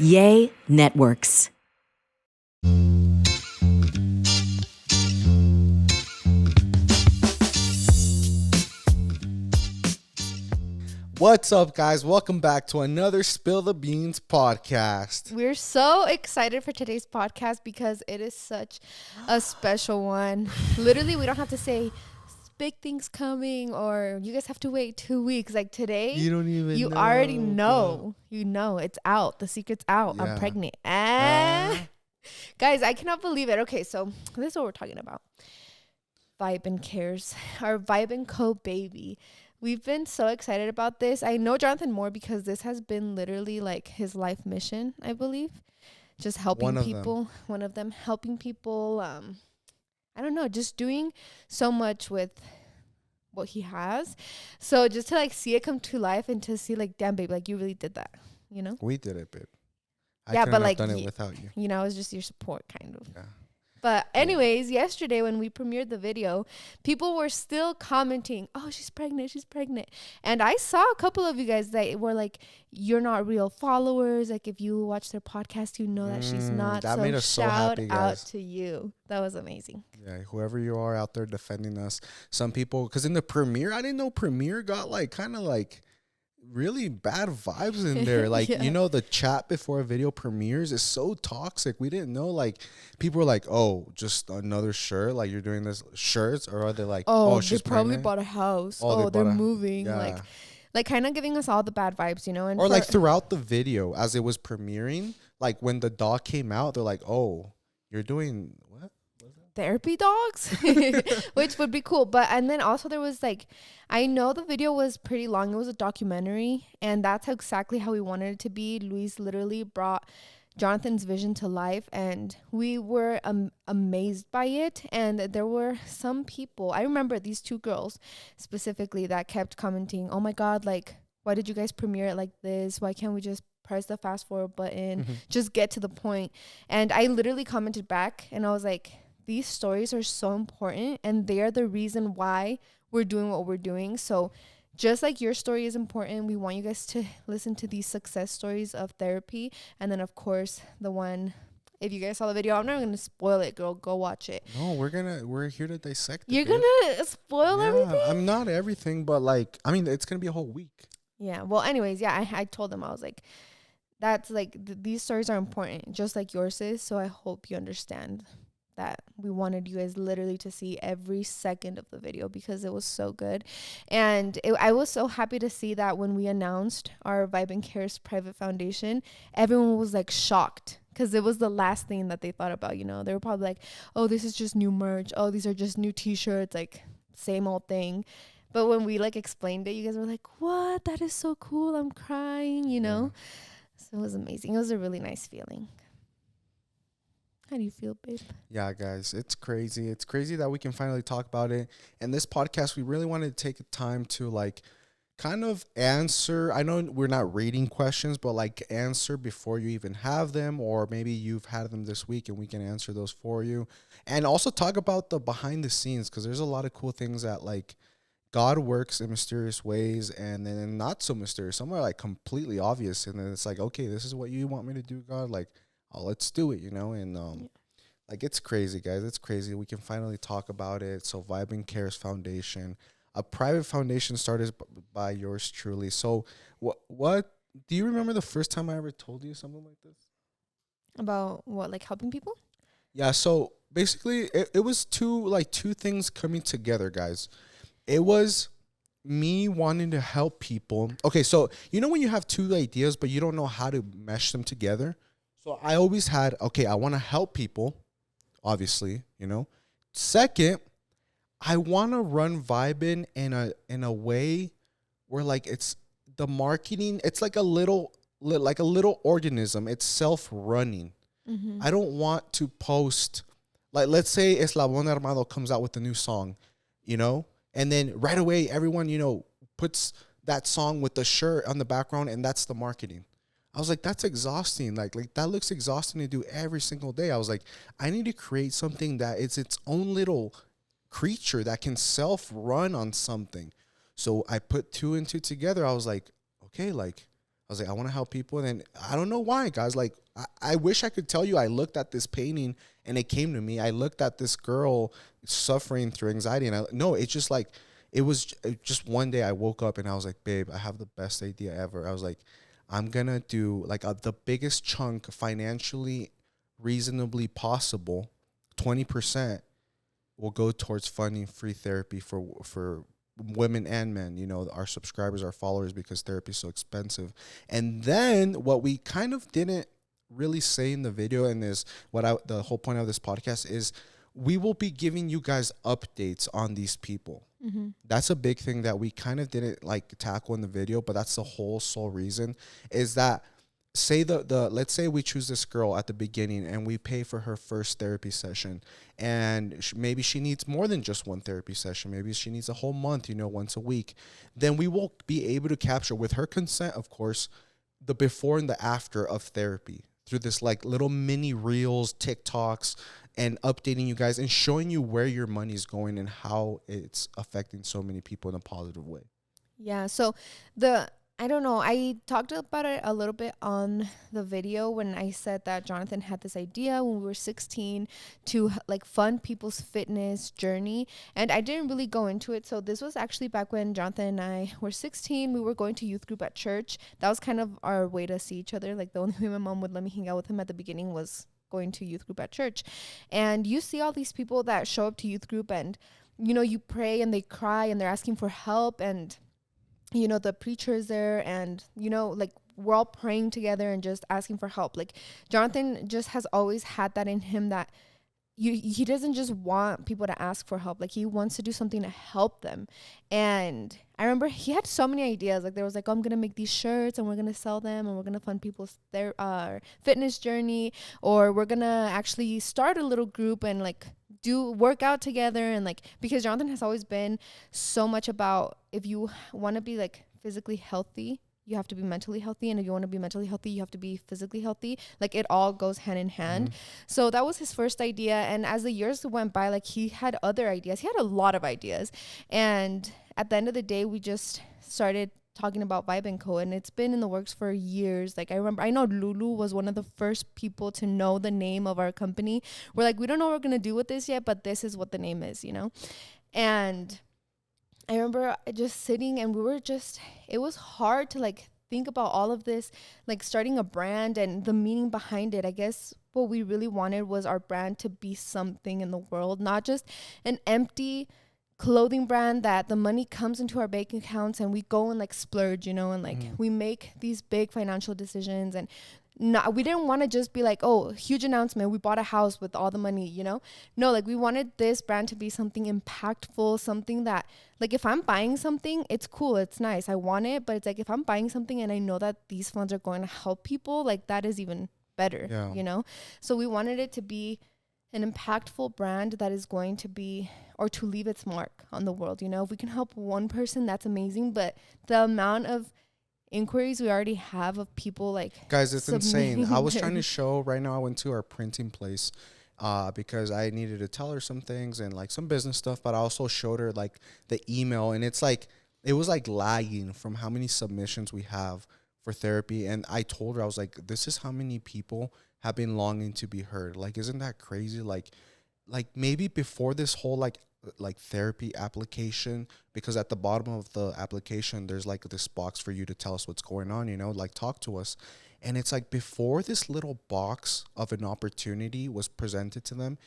Yay Networks. What's up, guys? Welcome back to another Spill the Beans podcast. We're so excited for today's podcast because it is such a special one. Literally, we don't have to say big things coming or you guys have to wait 2 weeks. Like today, You don't even you know, already bro. know. You know, it's out. The secret's out. Yeah. I'm pregnant. Guys, I cannot believe it. Okay, so this is what we're talking about. Vibe and Cares, our Vibe and Co baby. We've been so excited about this. I know Jonathan more because this has been literally like his life mission, I believe. Just helping people. One of them helping people. I don't know, just doing so much with what he has. So just to like see it come to life and to see like, damn, babe, like you really did that, you know? We did it, babe. I Yeah, couldn't but have like done it without you. You know, it was just your support kind of. Yeah. But anyways, yesterday when we premiered the video, people were still commenting, oh, she's pregnant. And I saw a couple of you guys that were like, you're not real followers. Like if you watch their podcast, you know that she's not. That so made us so happy, shout out guys. to you. That was amazing. Yeah, whoever you are out there defending us. Some people, because in the premiere, I didn't know premiere got like kind of like really bad vibes in there. Like, Yeah. you know, the chat before a video premieres is so toxic. We didn't know, like, people were like, oh, just another shirt, like you're doing this shirts, or are they like, Oh, she's they probably pregnant? bought a house. Oh, They're bought a- moving. yeah. Like kind of giving us all the bad vibes, you know? And Or like throughout the video as it was premiering, like when the dog came out, they're like, oh, you're doing what? therapy dogs, which would be cool. But, and then also there was like, I know the video was pretty long. It was a documentary and that's exactly how we wanted it to be. Luis literally brought Jonathan's vision to life and we were amazed by it. And there were some people, I remember these two girls specifically that kept commenting, oh my God, like, why did you guys premiere it like this? Why can't we just press the fast forward button? Just get to the point. And I literally commented back and I was like, these stories are so important and they are the reason why we're doing what we're doing. So just like your story is important, we want you guys to listen to these success stories of therapy. And then of course the one, if you guys saw the video, I'm not going to spoil it, girl. Go watch it. No, we're here to dissect it. You're babe. going to spoil everything? I'm not everything, but like, I mean, it's going to be a whole week. Yeah. Well, anyways, yeah, I told them, I was like, that's like, these stories are important, just like yours is. So I hope you understand that we wanted you guys literally to see every second of the video because it was so good. And I was so happy to see that when we announced our Vibe and Cares private foundation, everyone was like shocked because it was the last thing that they thought about, you know. They were probably like, oh, this is just new merch. Oh, these are just new t-shirts, like same old thing. But when we like explained it, you guys were like, what? That is so cool. I'm crying, you know. So it was amazing. It was a really nice feeling. How do you feel, babe? Yeah, guys, it's crazy. It's crazy that we can finally talk about it. And this podcast, we really wanted to take time to like kind of answer. I know we're not reading questions, but like answer before you even have them, or maybe you've had them this week and we can answer those for you. And also talk about the behind the scenes, because there's a lot of cool things that like God works in mysterious ways and then not so mysterious. Some are like completely obvious. And then it's like, okay, this is what you want me to do, God. Like, oh, let's do it, you know? And like, it's crazy, guys. It's crazy. We can finally talk about it. So Vibe and Cares Foundation, a private foundation started by yours truly. So what do you remember the first time I ever told you something like this? About what, like helping people? Yeah, so basically it was two things coming together, guys. It was me wanting to help people. Okay, so you know when you have two ideas, but you don't know how to mesh them together? So I always had, okay, I want to help people, obviously, you know. Second, I want to run Vibin in a way where like it's the marketing, it's like a little organism. It's self-running. Mm-hmm. I don't want to post, like, let's say Eslabon Armado comes out with a new song, you know, and then right away everyone, you know, puts that song with the shirt on the background and that's the marketing. I was like, that's exhausting. Like that looks exhausting to do every single day. I was like, I need to create something that it's its own little creature that can self-run on something. So I put two and two together. I was like, okay, like, I was like, I want to help people. And then I don't know why, guys. Like, I wish I could tell you I looked at this painting and it came to me. I looked at this girl suffering through anxiety. And no, it's just like, just one day I woke up and I was like, babe, I have the best idea ever. I was like, I'm going to do like the biggest chunk financially reasonably possible, 20% will go towards funding free therapy for women and men, you know, our subscribers, our followers, because therapy is so expensive. And then what we kind of didn't really say in the video, and is the whole point of this podcast is, we will be giving you guys updates on these people. Mm-hmm. That's a big thing that we kind of didn't like tackle in the video, but that's the whole sole reason, is that say let's say we choose this girl at the beginning and we pay for her first therapy session, and maybe she needs more than just one therapy session. Maybe she needs a whole month, you know, once a week. Then we will be able to capture, with her consent, of course, the before and the after of therapy through this like little mini reels, TikToks, and updating you guys and showing you where your money's going and how it's affecting so many people in a positive way. Yeah. So I don't know. I talked about it a little bit on the video when I said that Jonathan had this idea when we were 16 to like fund people's fitness journey. And I didn't really go into it. So this was actually back when Jonathan and I were 16. We were going to youth group at church. That was kind of our way to see each other. Like the only way my mom would let me hang out with him at the beginning was going to youth group at church. And you see all these people that show up to youth group and, you know, you pray and they cry and they're asking for help, and you know, the preacher is there, and, you know, like we're all praying together and just asking for help. Like Jonathan just has always had that in him, that he doesn't just want people to ask for help. Like he wants to do something to help them. And I remember he had so many ideas. Like there was like, oh, I'm going to make these shirts and we're going to sell them and we're going to fund people's fitness journey, or we're going to actually start a little group and like do work out together. And like, because Jonathan has always been so much about, if you want to be like physically healthy, you have to be mentally healthy, and if you want to be mentally healthy, you have to be physically healthy. Like it all goes hand in hand. Mm-hmm. So that was his first idea, and as the years went by, like he had other ideas. He had a lot of ideas, and at the end of the day, we just started talking about Vibe & Co, and it's been in the works for years. Like I know Lulu was one of the first people to know the name of our company. We're like, we don't know what we're gonna do with this yet, but this is what the name is, you know. And I remember just sitting, and it was hard to like think about all of this, like starting a brand and the meaning behind it. I guess what we really wanted was our brand to be something in the world, not just an empty clothing brand that the money comes into our bank accounts and we go and like splurge, you know, and like we make these big financial decisions. And we didn't want to just be like, oh, huge announcement, we bought a house with all the money, you know. No, like we wanted this brand to be something impactful, something that like if I'm buying something, it's cool, it's nice, I want it, but it's like if I'm buying something and I know that these funds are going to help people, like that is even better, you know. So we wanted it to be an impactful brand that is going to be, or to leave its mark on the world, you know. If we can help one person, that's amazing. But the amount of inquiries we already have of people, like, guys, it's insane. I was trying to show right now, I went to our printing place because I needed to tell her some things and like some business stuff, but I also showed her like the email, and it's like it was like lagging from how many submissions we have for therapy. And I told her, I was like, this is how many people have been longing to be heard. Like, isn't that crazy? Like maybe before this whole like therapy application, because at the bottom of the application there's like this box for you to tell us what's going on, you know, like talk to us. And it's like before this little box of an opportunity was presented to them,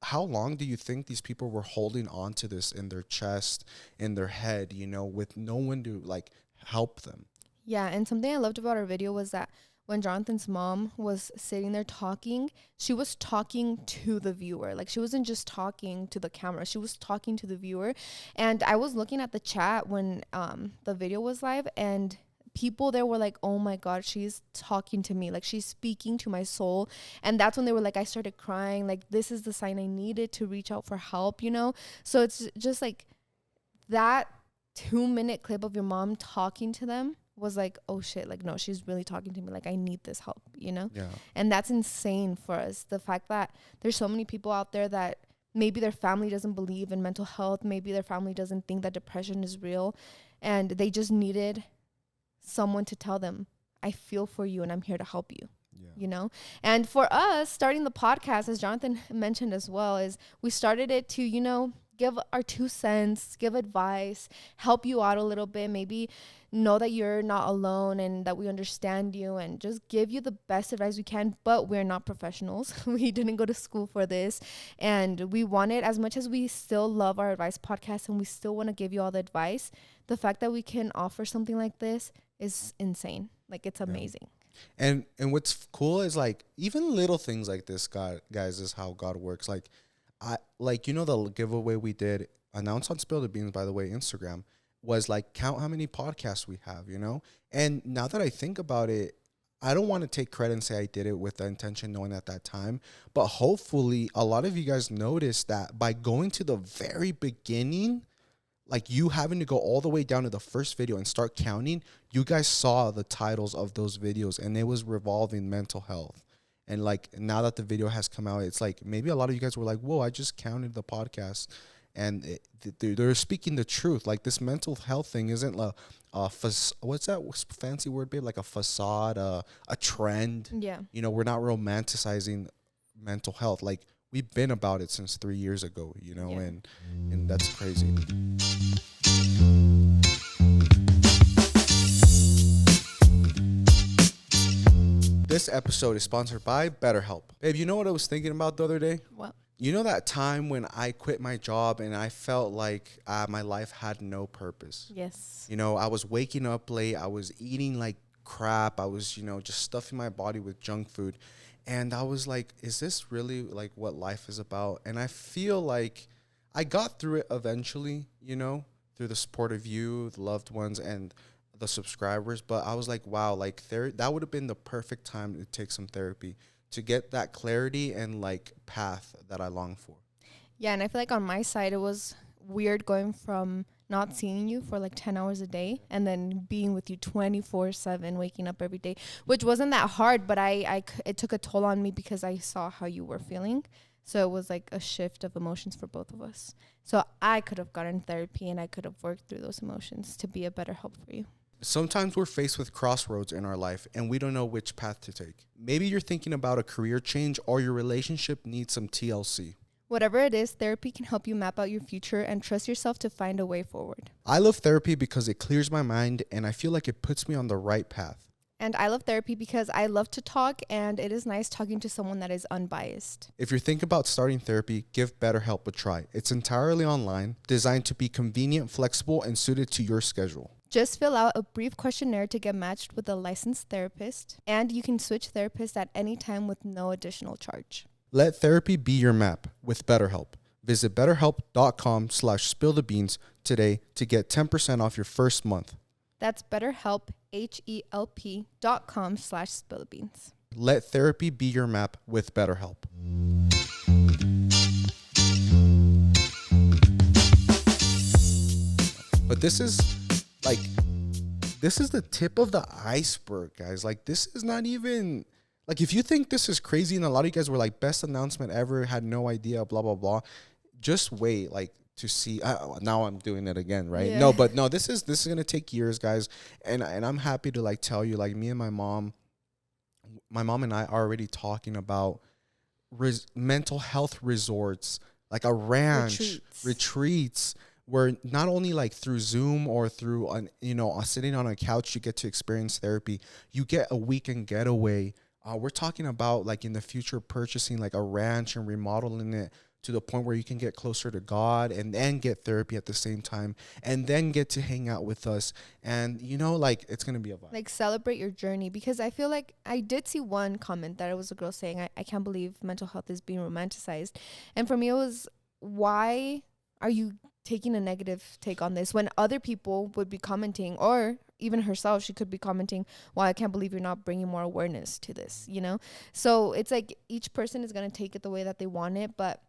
how long do you think these people were holding on to this in their chest, in their head, you know, with no one to like help them? Yeah. And something I loved about our video was that when Jonathan's mom was sitting there talking, she was talking to the viewer. Like she wasn't just talking to the camera, she was talking to the viewer. And I was looking at the chat when the video was live, and people there were like, oh my God, she's talking to me. Like she's speaking to my soul. And that's when they were like, I started crying. Like this is the sign I needed to reach out for help, you know? So it's just like that 2-minute clip of your mom talking to them was like, oh shit, like no, she's really talking to me, like I need this help, you know? Yeah. And that's insane for us, the fact that there's so many people out there that maybe their family doesn't believe in mental health, maybe their family doesn't think that depression is real, and they just needed someone to tell them, I feel for you and I'm here to help you. Yeah. You know, and for us starting the podcast, as Jonathan mentioned as well, is we started it to, you know, give our 2 cents, give advice, help you out a little bit, maybe know that you're not alone and that we understand you, and just give you the best advice we can. But we're not professionals. We didn't go to school for this, and we wanted, as much as we still love our advice podcast and we still want to give you all the advice, the fact that we can offer something like this is insane. Like, it's amazing. And what's cool is like even little things like this, guys, is how God works. Like you know, the giveaway we did, announced on Spill the Beans, by the way, Instagram, was like, count how many podcasts we have, you know? And now that I think about it, I don't want to take credit and say I did it with the intention knowing at that time, but hopefully a lot of you guys noticed that by going to the very beginning, like you having to go all the way down to the first video and start counting, you guys saw the titles of those videos and it was revolving mental health. And like now that the video has come out, it's like maybe a lot of you guys were like, whoa, I just counted the podcast. And they're speaking the truth. Like this mental health thing isn't what's that fancy word, babe? Like a facade, a trend. Yeah. You know, we're not romanticizing mental health. Like we've been about it since 3 years ago, you know, and that's crazy. This episode is sponsored by Betterhelp. Babe, you know what I was thinking about the other day? What? You know that time when I quit my job and I felt like my life had no purpose? Yes. You know, I was waking up late. I was eating like crap. I was, you know, just stuffing my body with junk food. And I was like, is this really like what life is about? And I feel like I got through it eventually, you know, through the support of you, the loved ones, and the subscribers. But I was like, wow, like that would have been the perfect time to take some therapy to get that clarity and like path that I long for. Yeah, and I feel like on my side, it was weird going from not seeing you for like 10 hours a day and then being with you 24/7, waking up every day, which wasn't that hard, but it took a toll on me because I saw how you were feeling. So it was like a shift of emotions for both of us. So I could have gotten therapy and I could have worked through those emotions to be a better help for you. Sometimes we're faced with crossroads in our life and we don't know which path to take. Maybe you're thinking about a career change or your relationship needs some TLC. Whatever it is, therapy can help you map out your future and trust yourself to find a way forward. I love therapy because it clears my mind and I feel like it puts me on the right path. And I love therapy because I love to talk and it is nice talking to someone that is unbiased. If you're thinking about starting therapy, give BetterHelp a try. It's entirely online, designed to be convenient, flexible, and suited to your schedule. Just fill out a brief questionnaire to get matched with a licensed therapist, and you can switch therapists at any time with no additional charge. Let therapy be your map with BetterHelp. Visit betterhelp.com/spillthebeans today to get 10% off your first month. That's BetterHelp, HELP.com/spillthebeans. Let therapy be your map with BetterHelp. But this is the tip of the iceberg, guys. Like, this is not even, like, if you think this is crazy and a lot of you guys were like, best announcement ever, had no idea, blah, blah, blah, just wait, like, to see. Now I'm doing it again, right? Yeah. No, this is going to take years, guys. And I'm happy to, like, tell you, like, me and my mom and I are already talking about mental health resorts, like a ranch, retreats, where not only like through Zoom or through, sitting on a couch, you get to experience therapy. You get a weekend getaway. We're talking about like in the future purchasing like a ranch and remodeling it to the point where you can get closer to God and then get therapy at the same time and then get to hang out with us. And, like it's going to be a vibe. Like celebrate your journey, because I feel like I did see one comment that it was a girl saying, I can't believe mental health is being romanticized. And for me, it was, why are you taking a negative take on this when other people would be commenting, or even herself, she could be commenting, well, I can't believe you're not bringing more awareness to this, So it's like each person is going to take it the way that they want it. But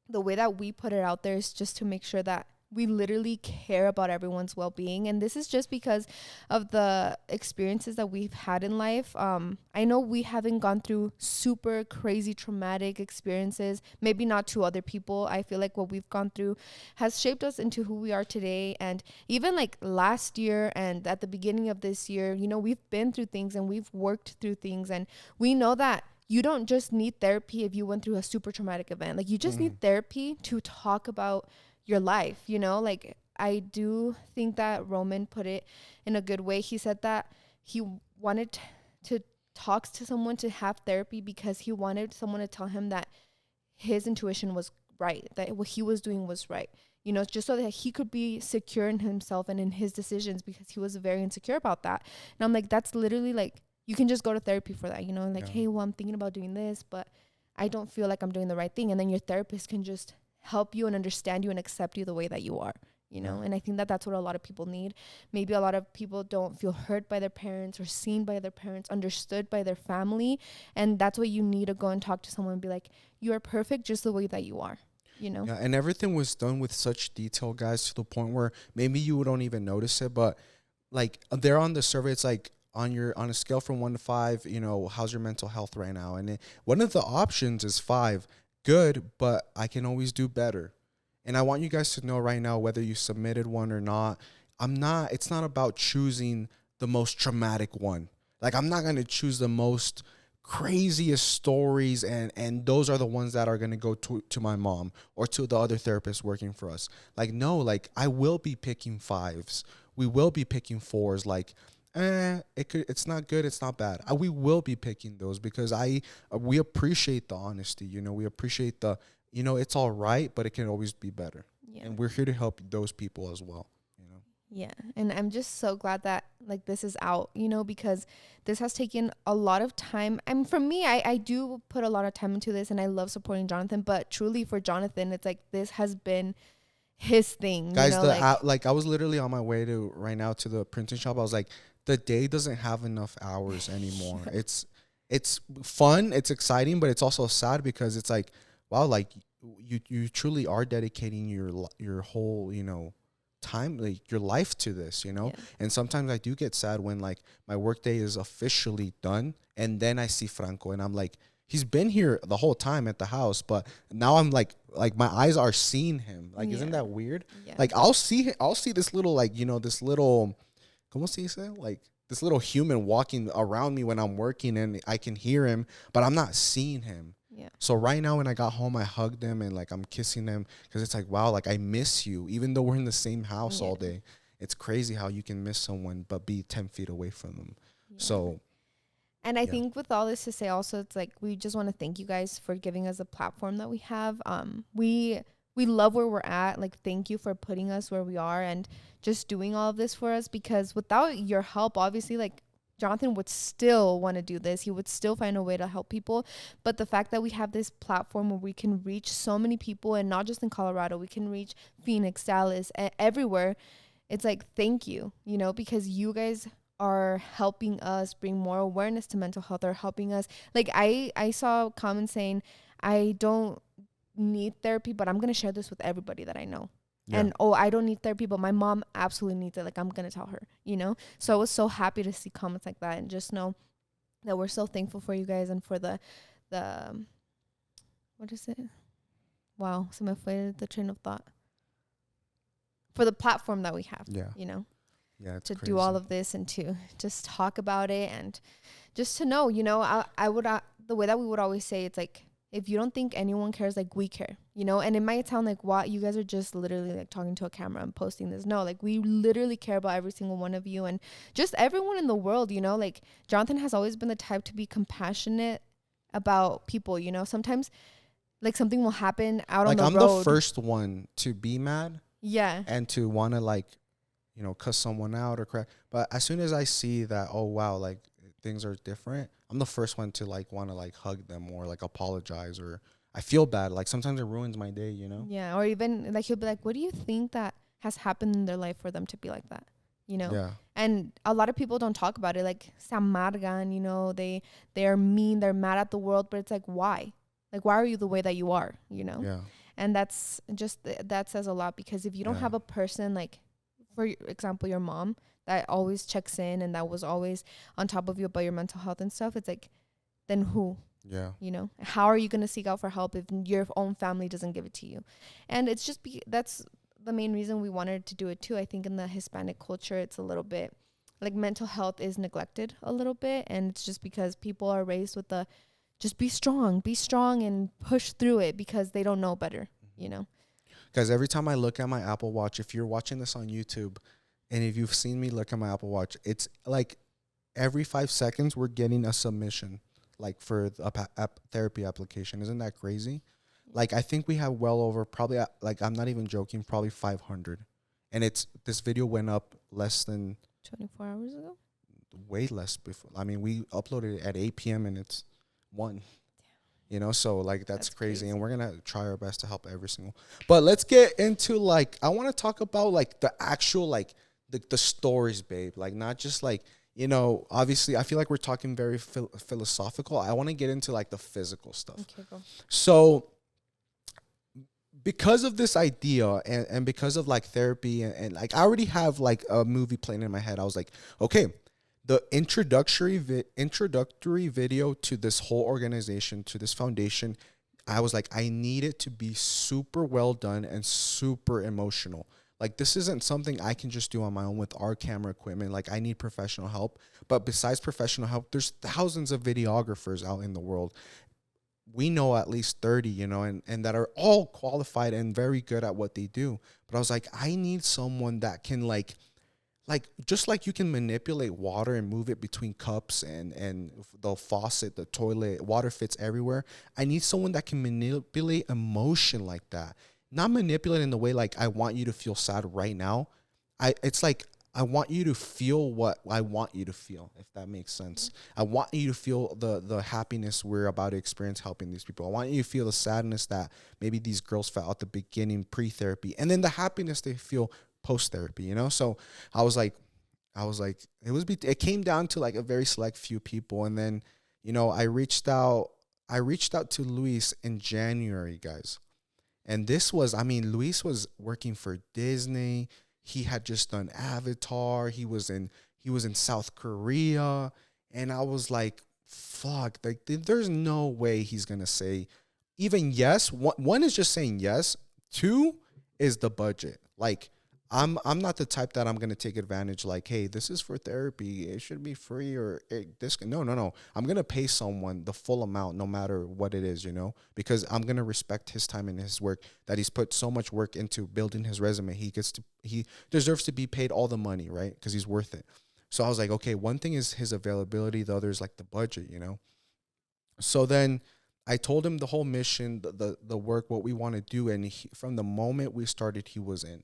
the way that we put it out there is just to make sure that we literally care about everyone's well-being. And this is just because of the experiences that we've had in life. I know we haven't gone through super crazy traumatic experiences, maybe not to other people. I feel like what we've gone through has shaped us into who we are today. And even like last year and at the beginning of this year, you know, we've been through things and we've worked through things, and we know that you don't just need therapy if you went through a super traumatic event. Like, you just need therapy to talk about your life, you know? Like, I do think that Roman put it in a good way. He said that he wanted to talk to someone, to have therapy, because he wanted someone to tell him that his intuition was right, that what he was doing was right, you know, just so that he could be secure in himself and in his decisions, because he was very insecure about that. And I'm like, that's literally like, you can just go to therapy for that, you know, like, hey, well, I'm thinking about doing this, but I don't feel like I'm doing the right thing. And then your therapist can just help you and understand you and accept you the way that you are, you know? And I think that that's what a lot of people need. Maybe a lot of people don't feel hurt by their parents or seen by their parents, understood by their family. And that's what you need to go and talk to someone and be like, you are perfect just the way that you are, you know? Yeah, and everything was done with such detail, guys, to the point where maybe you don't even notice it, but like they're on the survey, it's like on a scale from 1 to 5, you know, how's your mental health right now? And one of the options is 5. Good, but I can always do better. And I want you guys to know right now, whether you submitted one or not, it's not about choosing the most traumatic one. Like, I'm not going to choose the most craziest stories, and those are the ones that are going to go to my mom or to the other therapist working for us. Like, no, like, I will be picking 5s. We will be picking 4s. Like, it's not good, it's not bad. We will be picking those because we appreciate the honesty, you know, we appreciate the, you know, it's all right, but it can always be better. Yeah. And we're here to help those people as well, you know. Yeah. And I'm just so glad that like this is out, you know, because this has taken a lot of time. And for me, I do put a lot of time into this, and I love supporting Jonathan, but truly for Jonathan, it's like this has been his thing, guys. you know, like I was literally on my way to right now to the printing shop. I was like, the day doesn't have enough hours anymore. It's fun, it's exciting, but it's also sad because it's like, wow, like you truly are dedicating your whole, you know, time, like your life to this, you know. Yeah. And sometimes I do get sad when like my workday is officially done, and then I see Franco, and I'm like, he's been here the whole time at the house, but now I'm like my eyes are seeing him. Like, isn't that weird? Yeah. Like I'll see this little, like, you know, this little, ¿cómo se dice? Like this little human walking around me when I'm working, and I can hear him, but I'm not seeing him. Yeah. So right now when I got home, I hugged him and like I'm kissing him because it's like, wow, like I miss you, even though we're in the same house all day. It's crazy how you can miss someone but be 10 feet away from them. Yeah. So. And I think with all this to say also, it's like, we just want to thank you guys for giving us a platform that we have. We love where we're at. Like, thank you for putting us where we are and just doing all of this for us, because without your help, obviously, like, Jonathan would still want to do this. He would still find a way to help people. But the fact that we have this platform where we can reach so many people, and not just in Colorado, we can reach Phoenix, Dallas, everywhere. It's like, thank you, you know, because you guys are helping us bring more awareness to mental health, or helping us. Like, I saw comments saying, I don't need therapy, but I'm going to share this with everybody that I know. Yeah. And, I don't need therapy, but my mom absolutely needs it. Like, I'm going to tell her, you know? So I was so happy to see comments like that, and just know that we're so thankful for you guys and for the what is it? Wow. So me fue the train of thought. For the platform that we have, you know? Yeah, it's to crazy. Do all of this and to just talk about it, and just to know, you know, I would, the way that we would always say, it's like, if you don't think anyone cares, like, we care, you know. And it might sound like, what, you guys are just literally like talking to a camera and posting this. No, like, we literally care about every single one of you, and just everyone in the world, you know. Like, Jonathan has always been the type to be compassionate about people, you know. Sometimes like something will happen out on the road. Like, I'm the first one to be mad. Yeah. And to want to, like, you know, cuss someone out or crack. But as soon as I see that, oh, wow, like, things are different, I'm the first one to, like, want to, like, hug them or, like, apologize, or I feel bad. Like, sometimes it ruins my day, you know? Yeah. Or even, like, he'll be like, what do you think that has happened in their life for them to be like that? You know? Yeah. And a lot of people don't talk about it. Like, se amargan, you know, they're mean, they're mad at the world, but it's like, why? Like, why are you the way that you are, you know? Yeah. And that's just that says a lot, because if you don't have a person, like for example your mom, that always checks in and that was always on top of you about your mental health and stuff, it's like, then who? Yeah. You know, how are you going to seek out for help if your own family doesn't give it to you? And it's just that's the main reason we wanted to do it too. I think in the Hispanic culture, it's a little bit like mental health is neglected a little bit, and it's just because people are raised with the just be strong and push through it because they don't know better, you know. Guys, every time I look at my Apple Watch, if you're watching this on YouTube and if you've seen me look at my Apple Watch, it's like every 5 seconds we're getting a submission, like for a therapy application. Isn't that crazy? Like, I think we have well over probably, like, I'm not even joking, probably 500. And this video went up less than 24 hours ago. Way less before. I mean, we uploaded it at 8 p.m. and it's 1. You know, so like that's crazy. And we're gonna try our best to help every single. But let's get into like, I want to talk about like the actual like the stories, babe. Like, not just like, you know, obviously I feel like we're talking very philosophical. I want to get into like the physical stuff. Okay, go. So because of this idea and because of like therapy and like I already have like a movie playing in my head. I was like, okay, the introductory video to this whole organization, to this foundation, I was like, I need it to be super well done and super emotional. Like, this isn't something I can just do on my own with our camera equipment. Like, I need professional help. But besides professional help, there's thousands of videographers out in the world. We know at least 30, you know, and that are all qualified and very good at what they do. But I was like, I need someone that can like just like you can manipulate water and move it between cups and the faucet, the toilet, water fits everywhere. I need someone that can manipulate emotion like that. Not manipulate in the way like I want you to feel sad right now. It's like I want you to feel what I want you to feel, if that makes sense. I want you to feel the happiness we're about to experience helping these people. I want you to feel the sadness that maybe these girls felt at the beginning pre-therapy, and then the happiness they feel post-therapy, you know? So I was like, it came down to like a very select few people. And then, you know, I reached out to Luis in January, guys. And Luis was working for Disney. He had just done Avatar. He was in South Korea. And I was like, fuck, like there's no way he's going to say even yes. One is just saying yes. 2 is the budget. Like, I'm not the type that I'm going to take advantage like, hey, this is for therapy, it should be free, or no. I'm going to pay someone the full amount no matter what it is, you know, because I'm going to respect his time and his work, that he's put so much work into building his resume. He deserves to be paid all the money, right? Because he's worth it. So I was like, okay, one thing is his availability, the other is like the budget, you know. So then I told him the whole mission, the work, what we want to do, and from the moment we started, he was in.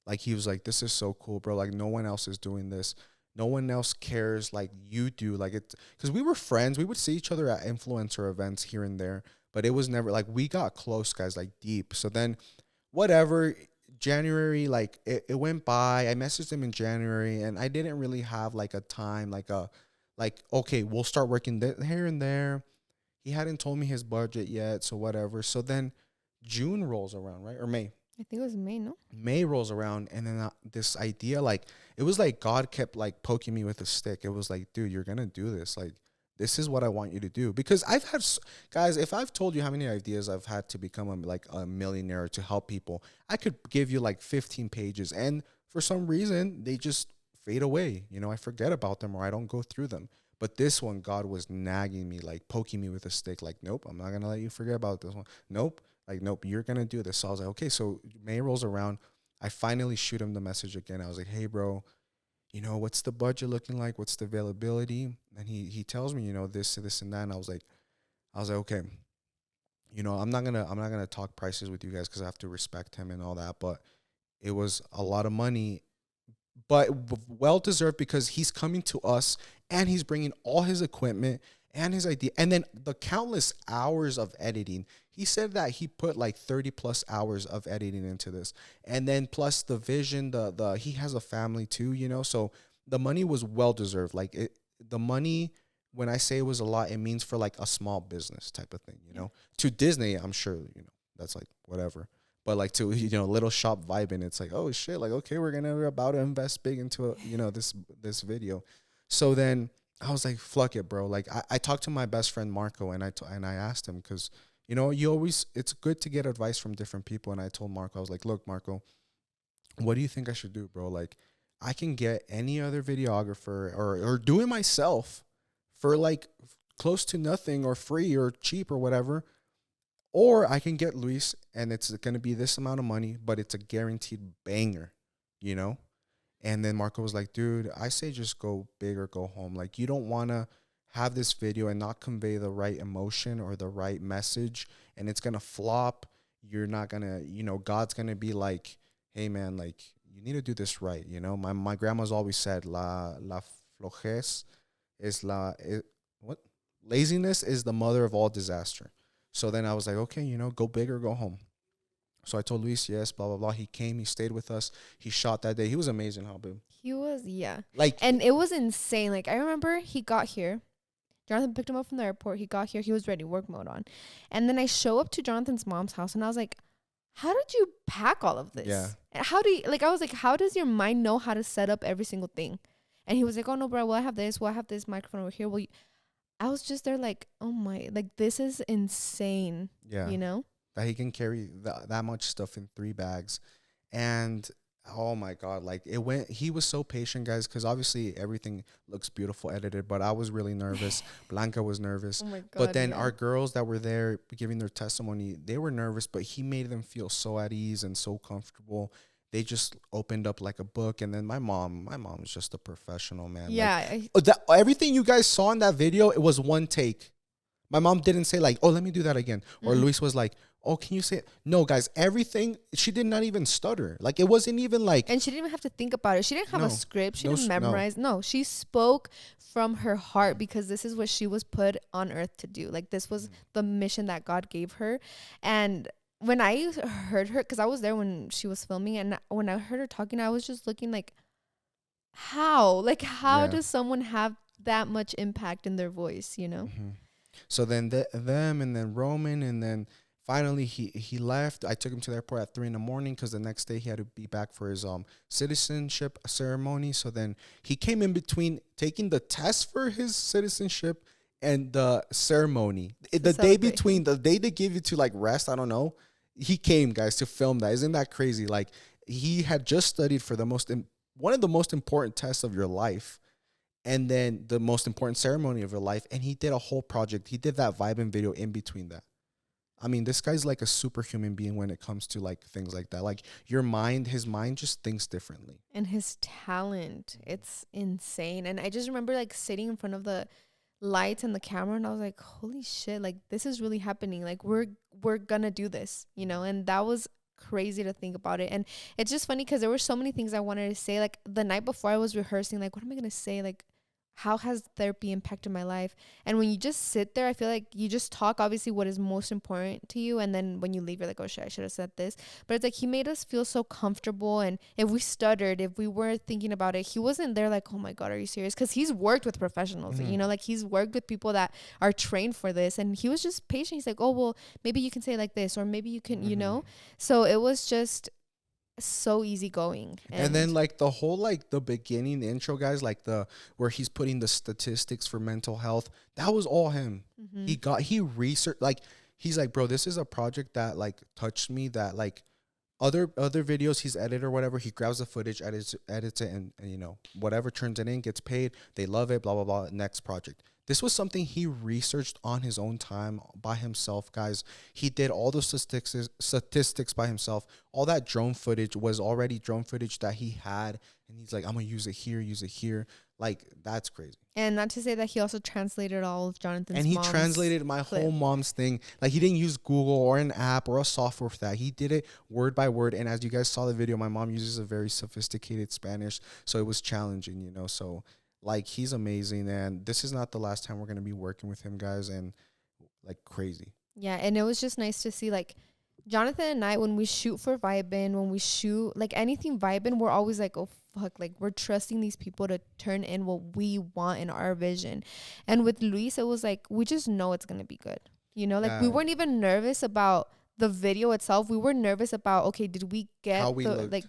Like, he was like, this is so cool, bro. Like, no one else is doing this. No one else cares like you do. Like, it's because we were friends. We would see each other at influencer events here and there, but it was never like we got close, guys, like deep. So then whatever, January, like it went by. I messaged him in January and I didn't really have like a time, like okay, we'll start working here and there. He hadn't told me his budget yet. So whatever. So then June rolls around, right? Or May. I think it was May, no? May rolls around, and then this idea, like, it was like God kept, like, poking me with a stick. It was like, dude, you're going to do this. Like, this is what I want you to do. Because guys, if I've told you how many ideas I've had to become, a millionaire to help people, I could give you, like, 15 pages. And for some reason, they just fade away. You know, I forget about them or I don't go through them. But this one, God was nagging me, like, poking me with a stick. Like, nope, I'm not going to let you forget about this one. Nope. Like, nope, you're going to do this. So I was like, okay, so May rolls around. I finally shoot him the message again. I was like, hey, bro, you know, what's the budget looking like? What's the availability? And he tells me, you know, this and that. And I was like, okay, you know, I'm not going to talk prices with you guys because I have to respect him and all that. But it was a lot of money, but well-deserved, because he's coming to us and he's bringing all his equipment and his idea, and then the countless hours of editing. He said that he put like 30 plus hours of editing into this, and then plus the vision, he has a family too, you know, so the money was well deserved. Like, the money, when I say it was a lot, it means for like a small business type of thing, you know. To Disney, I'm sure, you know, that's like whatever. But like to little shop vibing, it's like, oh shit, like okay, we're about to invest big into this video. So then I was like, fuck it, bro. Like I talked to my best friend Marco, and I asked him because you always, it's good to get advice from different people. And I told Marco, I was like, look, Marco, what do you think I should do, bro? Like I can get any other videographer or do it myself for like close to nothing or free or cheap or whatever. Or I can get Luis and it's going to be this amount of money, but it's a guaranteed banger, you know? And then Marco was like, dude, I say just go big or go home. Like, you don't want to have this video and not convey the right emotion or the right message, and it's going to flop. You're not going to, God's going to be like, hey, man, like, you need to do this right, My grandma's always said, la flojez es what? Laziness is the mother of all disaster. So then I was like, okay, go big or go home. So I told Luis, yes, blah, blah, blah. He came, he stayed with us. He shot that day. He was amazing, Habib. He was, yeah. Like, and it was insane. Like, I remember he got here. Jonathan picked him up from the airport. He got here. He was ready, work mode on. And then I show up to Jonathan's mom's house, and I was like, how did you pack all of this? Yeah. And I was like, how does your mind know how to set up every single thing? And he was like, oh, no, bro, well, I have this microphone over here. I was just there like, oh my, like, this is insane. Yeah. That he can carry that much stuff in 3 bags. And oh my God, like he was so patient, guys, because obviously everything looks beautiful edited, but I was really nervous. Blanca was nervous. Oh my God, but then yeah. our girls that were there giving their testimony, they were nervous, but he made them feel so at ease and so comfortable. They just opened up like a book. And then my mom is just a professional, man. Yeah. Like, everything you guys saw in that video, it was one take. My mom didn't say like, oh, let me do that again. Or Luis was like, oh, can you say it? No, guys, everything, she did not even stutter. Like, it wasn't even like. And she didn't even have to think about it. She didn't have a script. She didn't No. memorize. No, she spoke from her heart because this is what she was put on earth to do. Like, this was the mission that God gave her. And when I heard her, because I was there when she was filming, and when I heard her talking, I was just looking like, how? Like, how does someone have that much impact in their voice, Mm-hmm. So then them and then Roman, and then finally he left. I took him to the airport at 3 a.m. because the next day he had to be back for his citizenship ceremony. So then he came in between taking the test for his citizenship and the ceremony. The day between, the day they give you to like rest, I don't know. He came, guys, to film that. Isn't that crazy? Like, he had just studied for one of the most important tests of your life. And then the most important ceremony of your life. And he did a whole project. He did that vibing video in between that. I mean, this guy's like a superhuman being when it comes to like things like that. Like his mind just thinks differently. And his talent, it's insane. And I just remember like sitting in front of the lights and the camera, and I was like, holy shit, like this is really happening. Like we're gonna do this, and that was crazy to think about it. And it's just funny because there were so many things I wanted to say. Like the night before I was rehearsing, like, what am I gonna say? Like, how has therapy impacted my life? And when you just sit there, I feel like you just talk obviously what is most important to you, and then when you leave, you're like, oh shit, I should have said this. But it's like he made us feel so comfortable, and if we stuttered, if we weren't thinking about it, he wasn't there like, oh my God, are you serious? Because he's worked with professionals, like he's worked with people that are trained for this, and he was just patient. He's like, oh well, maybe you can say it like this, or maybe you can, so it was just so easy-going. And then like the whole like the beginning, the intro, guys, like where he's putting the statistics for mental health, that was all him. He researched, like he's like, bro, this is a project that like touched me, that like other videos he's edited or whatever, he grabs the footage, edits it, and whatever, turns it in, gets paid, they love it, blah blah blah, next project. This was something he researched on his own time by himself, guys. He did all those statistics by himself. All that drone footage was already drone footage that he had. And he's like, I'm going to use it here. Like, that's crazy. And not to say that he also translated all of Jonathan's And he mom's translated my clip. whole mom's thing. Like, he didn't use Google or an app or a software for that. He did it word by word. And as you guys saw the video, my mom uses a very sophisticated Spanish. So it was challenging, So, like, he's amazing. And this is not the last time we're going to be working with him, guys. And, like, crazy. Yeah, and it was just nice to see, like, Jonathan and I, when we shoot for Vibin, when we shoot, like, anything Vibin, we're always like, oh, fuck, like, we're trusting these people to turn in what we want in our vision. And with Luis, it was like, we just know it's going to be good. Like, we weren't even nervous about the video itself, we were nervous about, okay, did we get How we the looked. like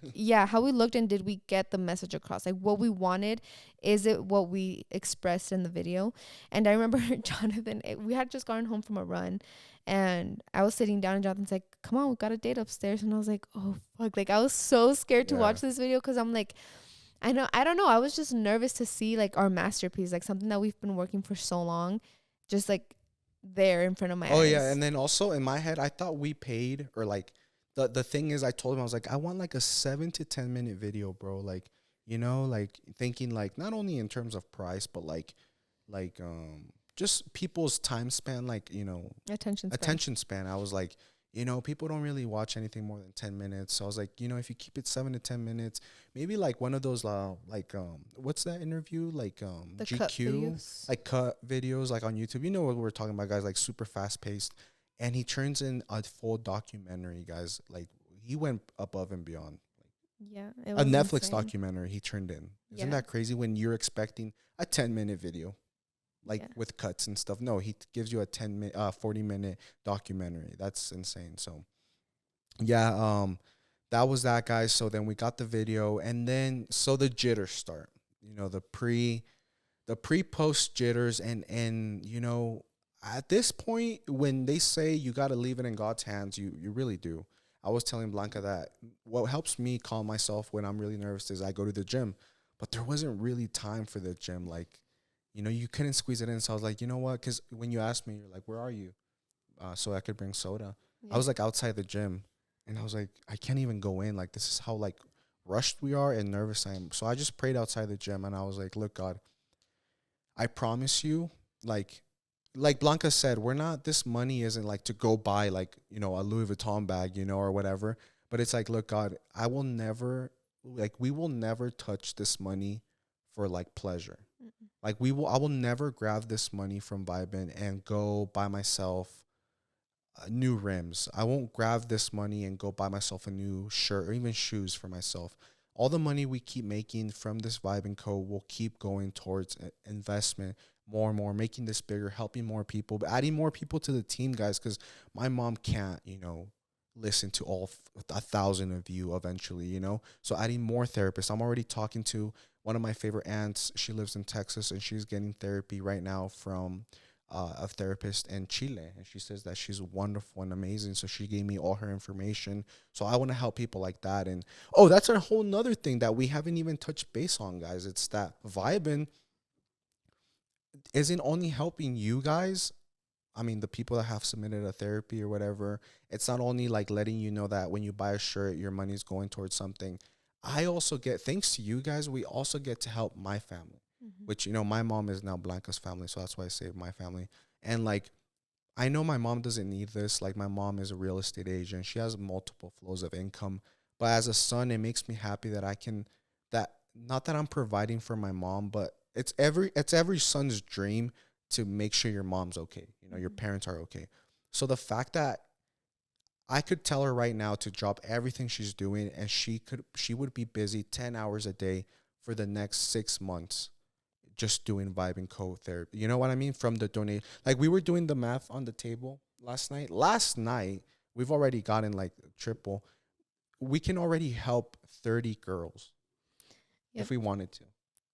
how we looked, and did we get the message across? Like what we wanted, is it what we expressed in the video? And I remember Jonathan, we had just gotten home from a run, and I was sitting down, and Jonathan's like, "Come on, we got a date upstairs." And I was like, "Oh fuck!" Like I was so scared to Yeah. watch this video, because I'm like, I don't know. I was just nervous to see like our masterpiece, like something that we've been working for so long, just like there in front of my eyes. Oh yeah, and then also in my head, I thought we paid, or like the thing is, I told him, I was like, I want like a 7 to 10 minute video, bro. Like, like thinking like not only in terms of price, but like just people's time span, like attention span. I was like, people don't really watch anything more than 10 minutes. So I was like, if you keep it 7 to 10 minutes, maybe like one of those what's that interview, like The cut GQ, videos. like cut videos, like on YouTube. You know what we're talking about, guys, like super fast paced. And he turns in a full documentary, guys. Like he went above and beyond. Yeah, it A was Netflix insane. documentary he turned in. Isn't Yeah. that crazy when you're expecting a 10-minute video? Like Yeah. with cuts and stuff. No, he gives you a 40-minute documentary. That's insane. So yeah, that was that, guys. So then we got the video, and then so the jitters start. The pre-post jitters, and at this point when they say you got to leave it in God's hands, you really do. I was telling Blanca that what helps me calm myself when I'm really nervous is I go to the gym, but there wasn't really time for the gym. Like, you couldn't squeeze it in. So I was like, you know what? Because when you asked me, you're like, where are you? So I could bring soda. Yeah. I was like outside the gym, and I was like, I can't even go in. Like, this is how like rushed we are and nervous I am. So I just prayed outside the gym, and I was like, look, God, I promise you, like Blanca said, this money isn't like to go buy like, a Louis Vuitton bag, or whatever. But it's like, look, God, we will never touch this money for like pleasure. Like I will never grab this money from Vibin and go buy myself new rims. I won't grab this money and go buy myself a new shirt or even shoes for myself. All the money we keep making from this Vibin Co will keep going towards investment, more and more, making this bigger, helping more people, adding more people to the team, guys, because my mom can't, listen to all 1,000 of you eventually, So adding more therapists. I'm already talking to one of my favorite aunts. She lives in Texas, and she's getting therapy right now from a therapist in Chile. And she says that she's wonderful and amazing. So she gave me all her information. So I want to help people like that. And, that's a whole nother thing that we haven't even touched base on, guys. It's that Vibin isn't only helping you guys. I mean, the people that have submitted a therapy or whatever, it's not only like letting you know that when you buy a shirt, your money's going towards something. I also get, thanks to you guys, we also get to help my family, which, my mom is now Blanca's family. So that's why I say my family. And like, I know my mom doesn't need this. Like, my mom is a real estate agent. She has multiple flows of income. But as a son, it makes me happy that not that I'm providing for my mom, but it's every son's dream to make sure your mom's okay. Your parents are okay. So the fact that I could tell her right now to drop everything she's doing, and she would be busy 10 hours a day for the next 6 months just doing Vibe and Co therapy. You know what I mean? From the donate, like we were doing the math on the table last night. Last night, we've already gotten like triple. We can already help 30 girls if we wanted to.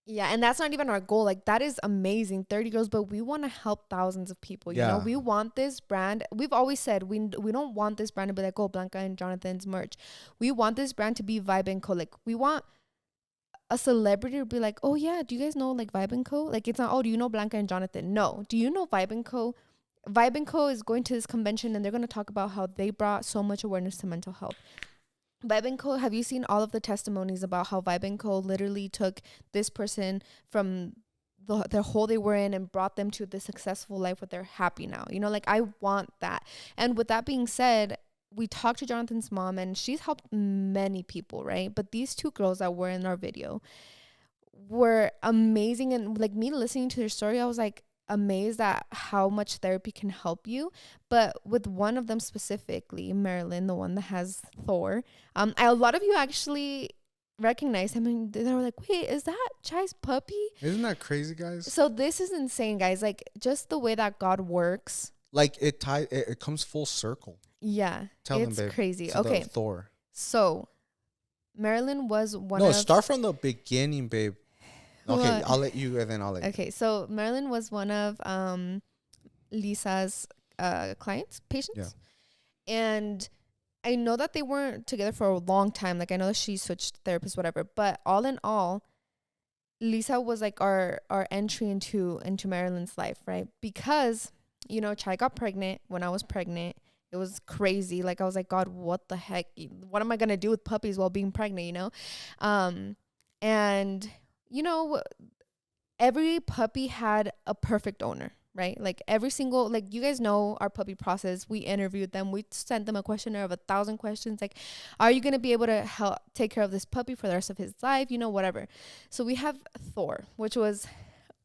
Yeah, and that's not even our goal. Like, that is amazing, 30 girls, but we want to help thousands of people. You know, we want this brand. We've always said we don't want this brand to be like, oh, Blanca and Jonathan's merch. We want this brand to be Vibe & Co. Like, we want a celebrity to be like, oh, yeah, do you guys know, like, Vibe & Co? Like, it's not, oh, do you know Blanca and Jonathan? No. Do you know Vibe & Co? Vibe & Co is going to this convention, and they're going to talk about how they brought so much awareness to mental health. Vibe & Co, have you seen all of the testimonies about how Vibe & Co literally took this person from the hole they were in and brought them to the successful life where they're happy now? You know, like, I want that. And with that being said, we talked to Jonathan's mom, and she's helped many people, right? But these two girls that were in our video were amazing. And like, me listening to their story, I was like, amazed at how much therapy can help you. But with one of them specifically, Marilyn, the one that has Thor, a lot of you actually recognize him, and they were like, wait, is that Chai's puppy? Isn't that crazy, guys? So this is insane, guys. Like, just the way that God works. Like, it comes full circle. Yeah, Tell them, it's babe. crazy. So Okay, the Thor. so Marilyn was one No, of start from the beginning, babe. Okay, what? I'll let you, and then I'll let you. Okay, so Marilyn was one of Lisa's clients, Yeah. patients, and I know that they weren't together for a long time. Like I know that she switched therapists, whatever. But all in all, Lisa was like our entry into Marilyn's life, right? Because Chai got pregnant when I was pregnant. It was crazy. Like I was like, God, what the heck? What am I gonna do with puppies while being pregnant? And you know, every puppy had a perfect owner, right? Like every single, like you guys know our puppy process. We interviewed them. We sent them a questionnaire of 1,000 questions. Like, are you going to be able to help take care of this puppy for the rest of his life? Whatever. So we have Thor, which was,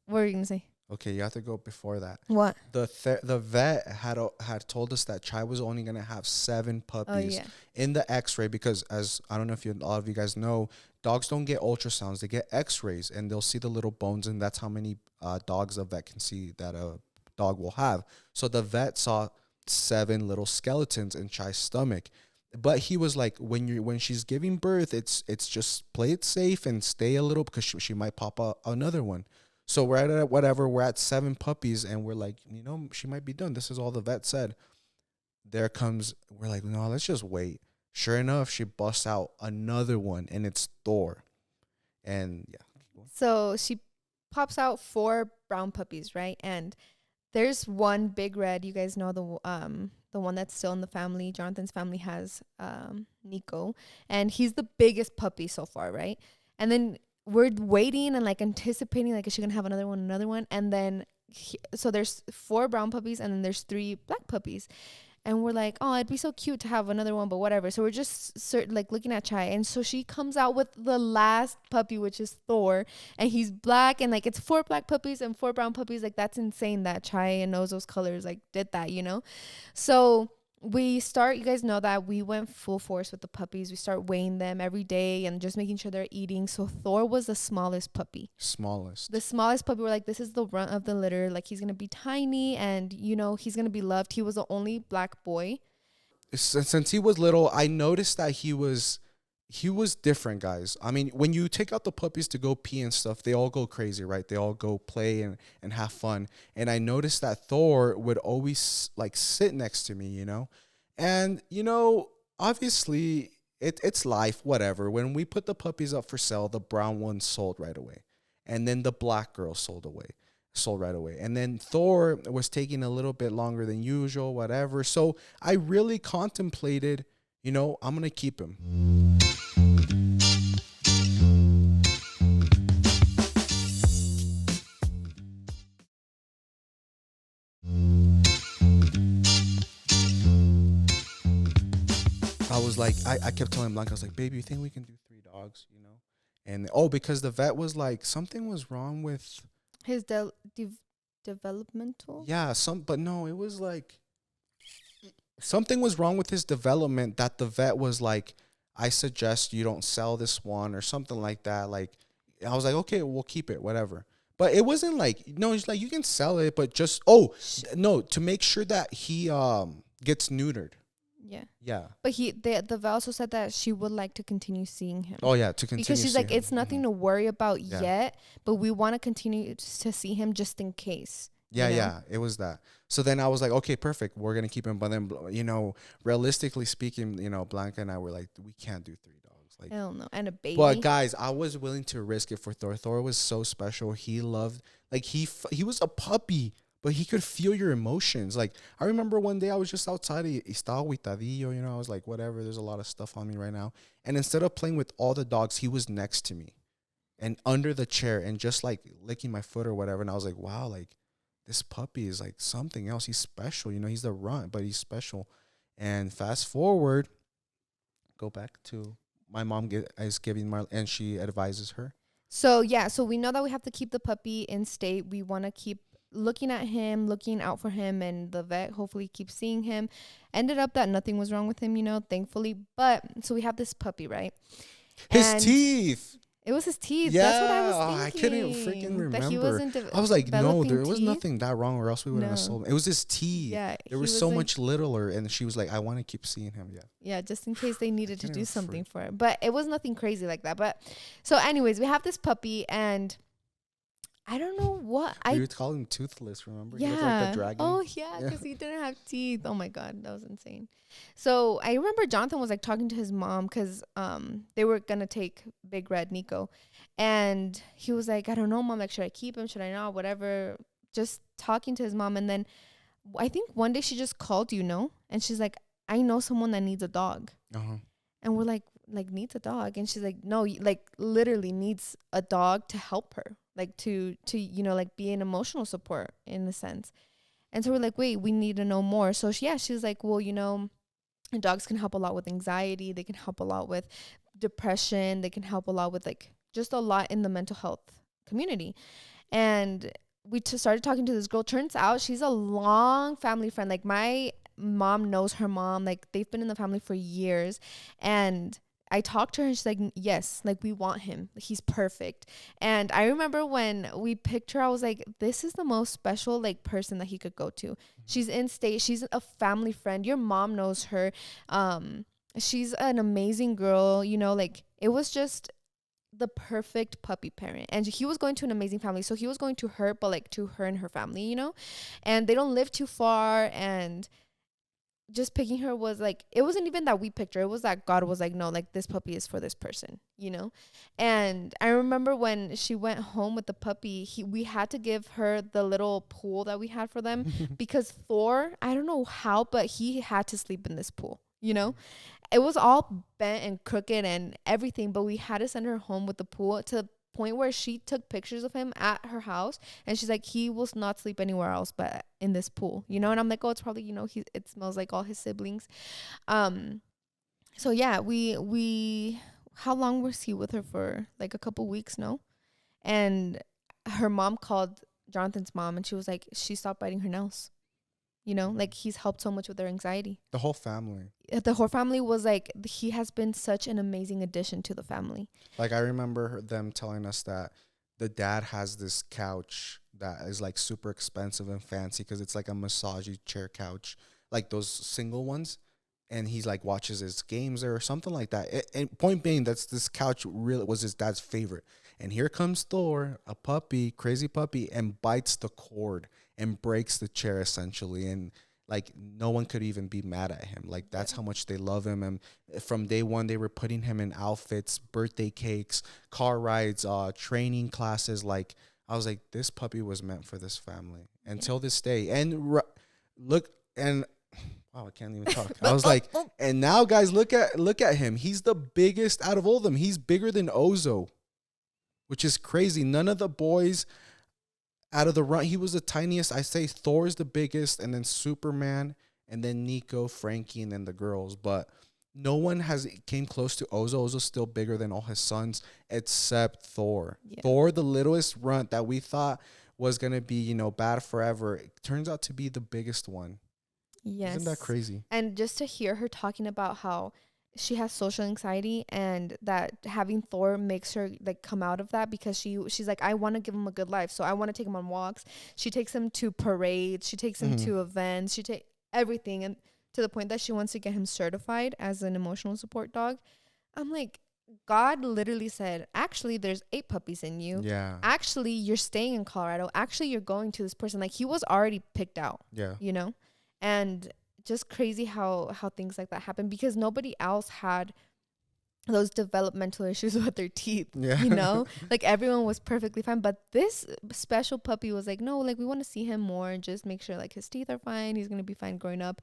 what were you going to say? Okay, you have to go before that. What? The vet had told us that Chai was only gonna have 7 puppies in the X-ray, because, as I don't know if a lot of you guys know, dogs don't get ultrasounds; they get X-rays, and they'll see the little bones, and that's how many dogs a vet can see that a dog will have. So the vet saw 7 little skeletons in Chai's stomach, but he was like, when she's giving birth, it's just play it safe and stay a little, because she might pop another one. So we're at whatever, we're at 7 puppies, and we're like, she might be done. This is all the vet said. We're like, no, let's just wait. Sure enough, she busts out another one, and it's Thor. And yeah. So she pops out 4 brown puppies, right? And there's one big red. You guys know the one that's still in the family. Jonathan's family has Nico, and he's the biggest puppy so far, right? And then we're waiting and like anticipating, like, is she gonna have another one? And then so there's 4 brown puppies, and then there's 3 black puppies. And we're like, oh, it'd be so cute to have another one, but whatever. So we're just like looking at Chai. And so she comes out with the last puppy, which is Thor. And he's black. And like it's 4 black puppies and 4 brown puppies. Like that's insane that Chai knows those colors, like did that, So you guys know that we went full force with the puppies. We start weighing them every day and just making sure they're eating. So Thor was the smallest puppy. The smallest puppy. We're like, this is the runt of the litter. Like he's going to be tiny and, he's going to be loved. He was the only black boy. Since he was little, I noticed that he was different, guys. I mean, when you take out the puppies to go pee and stuff, they all go crazy, right? They all go play and have fun. And I noticed that Thor would always like sit next to me, And, obviously it's life, whatever. When we put the puppies up for sale, the brown ones sold right away. And then the black girl sold right away. And then Thor was taking a little bit longer than usual, whatever. So I really contemplated, I'm going to keep him. I was like, I kept telling Blanca, I was like, baby, you think we can do 3 dogs, And, because the vet was like, something was wrong with his developmental. Yeah, but no, it was like something was wrong with his development that the vet was like, I suggest you don't sell this one or something like that. Like, I was like, okay, we'll keep it, whatever. But it wasn't like, no, it's like, you can sell it, but just, no, to make sure that he gets neutered. Yeah. Yeah. But the vet also said that she would like to continue seeing him. Oh, yeah, to continue because she's like, him. it's nothing to worry about yet, but we want to continue to see him just in case. Yeah, it was that. So then I was like, okay, perfect. We're going to keep him. But then, realistically speaking, Blanca and I were like, we can't do 3 dogs. Like, hell no. And a baby. But guys, I was willing to risk it for Thor. Thor was so special. He loved, like, he was a puppy, but he could feel your emotions. Like, I remember one day I was just outside. Estaba aguitadillo, I was like, whatever. There's a lot of stuff on me right now. And instead of playing with all the dogs, he was next to me and under the chair and just like licking my foot or whatever. And I was like, wow, like, this puppy is like something else. He's special. He's the runt, but he's special. And fast forward, go back to my mom is giving and she advises her. So, so we know that we have to keep the puppy in state. We want to keep looking at him, looking out for him, and the vet hopefully keeps seeing him. Ended up that nothing was wrong with him, thankfully. But so we have this puppy, right? His teeth. It was his teeth. Yeah, That's what I was I thinking. couldn't freaking remember. That he wasn't I was like, no, there was teeth. nothing that wrong, or else we wouldn't have No. sold him. It was his teeth. Yeah, There he was so like, much littler, and she was like, I want to keep seeing him. Yeah. Yeah, just in case they needed to can't do even something for it. But it was nothing crazy like that. But so anyways, we have this puppy and I don't know what We would call him Toothless, remember? Yeah. He looked like the dragon. Oh yeah, because he didn't have teeth. Oh my god, that was insane. So I remember Jonathan was like talking to his mom because they were gonna take Big Red Nico, and he was like, I don't know, mom. Like, should I keep him? Should I not? Whatever. Just talking to his mom, and then I think one day she just called, and she's like, I know someone that needs a dog, and we're like needs a dog, and she's like, no, like literally needs a dog to help her, like to like be an emotional support in a sense. And so we're like, wait, we need to know more. So she's like, well, dogs can help a lot with anxiety. They can help a lot with depression. They can help a lot with like just a lot in the mental health community. And we started talking to this girl. Turns out she's a long family friend. Like my mom knows her mom. Like they've been in the family for years. And I talked to her and she's like, yes, like we want him. He's perfect. And I remember when we picked her, I was like, this is the most special like person that he could go to. She's in state. She's a family friend. Your mom knows her. She's an amazing girl. Like it was just the perfect puppy parent. And he was going to an amazing family. So he was going to her, but like to her and her family, and they don't live too far. And just picking her was like, it wasn't even that we picked her. It was that God was like, no, like this puppy is for this person, And I remember when she went home with the puppy, we had to give her the little pool that we had for them because Thor, I don't know how, but he had to sleep in this pool, It was all bent and crooked and everything, but we had to send her home with the pool to the point where she took pictures of him at her house, and she's like, he will not sleep anywhere else but in this pool, And I'm like, oh, it's probably, it smells like all his siblings. So yeah, we how long was he with her for? Like a couple weeks, no? And her mom called Jonathan's mom, and she was like, she stopped biting her nails. Like he's helped so much with their anxiety. The whole family. The whole family was like, he has been such an amazing addition to the family. Like I remember them telling us that the dad has this couch that is like super expensive and fancy because it's like a massage chair couch, like those single ones. And he's like watches his games there or something like that. And point being, this couch really was his dad's favorite. And here comes Thor, a puppy, crazy puppy, and bites the cord and breaks the chair essentially. And like no one could even be mad at him. Like that's how much they love him. And from day one, they were putting him in outfits, birthday cakes, car rides, training classes. Like I was like, this puppy was meant for this family until this day. And look, and oh, I can't even talk. I was like, and now guys, look at him. He's the biggest out of all of them. He's bigger than Ozo, which is crazy. None of the boys out of the run, he was the tiniest. I say Thor's the biggest, and then Superman, and then Nico, Frankie, and then the girls. But no one came close to Ozo. Ozo's still bigger than all his sons, except Thor. Yeah. Thor, the littlest runt that we thought was going to be, bad forever, it turns out to be the biggest one. Yes. Isn't that crazy? And just to hear her talking about how she has social anxiety and that having Thor makes her like come out of that because she's like, I want to give him a good life. So I want to take him on walks. She takes him to parades. She takes him to events. She takes everything. And to the point that she wants to get him certified as an emotional support dog. I'm like, God literally said, actually, there's 8 puppies in you. Yeah. Actually, you're staying in Colorado. Actually, you're going to this person. Like he was already picked out. Yeah. And just crazy how things like that happen because nobody else had those developmental issues with their teeth. Yeah. Like everyone was perfectly fine, but this special puppy was like, no, like we want to see him more and just make sure like his teeth are fine. He's gonna be fine growing up,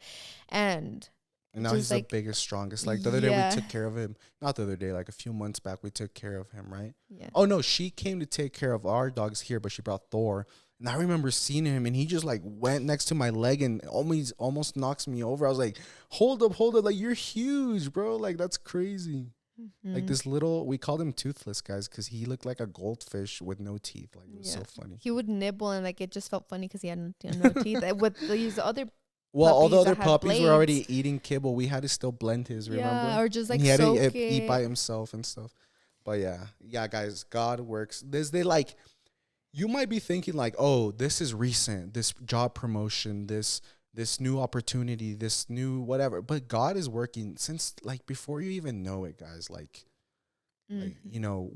and now he's like, the biggest, strongest. Like the other day we took care of him. Not the other day, like a few months back we took care of him, right? Yeah. Oh no, she came to take care of our dogs here, but she brought Thor. And I remember seeing him, and he just like went next to my leg and almost knocks me over. I was like, hold up, like you're huge, bro. Like that's crazy. Like this little, we called him Toothless, guys, because he looked like a goldfish with no teeth. Like it was so funny. He would nibble, and like it just felt funny because he had no teeth. With these other all the other puppies were already eating kibble. We had to still blend his, remember? Yeah, or just like he had soak to eat by himself and stuff. But yeah, guys, God works. They like, you might be thinking like, oh, this is recent, this job promotion, this new opportunity, this new whatever. But God is working since like before you even know it, guys. Like Mm-hmm. you know,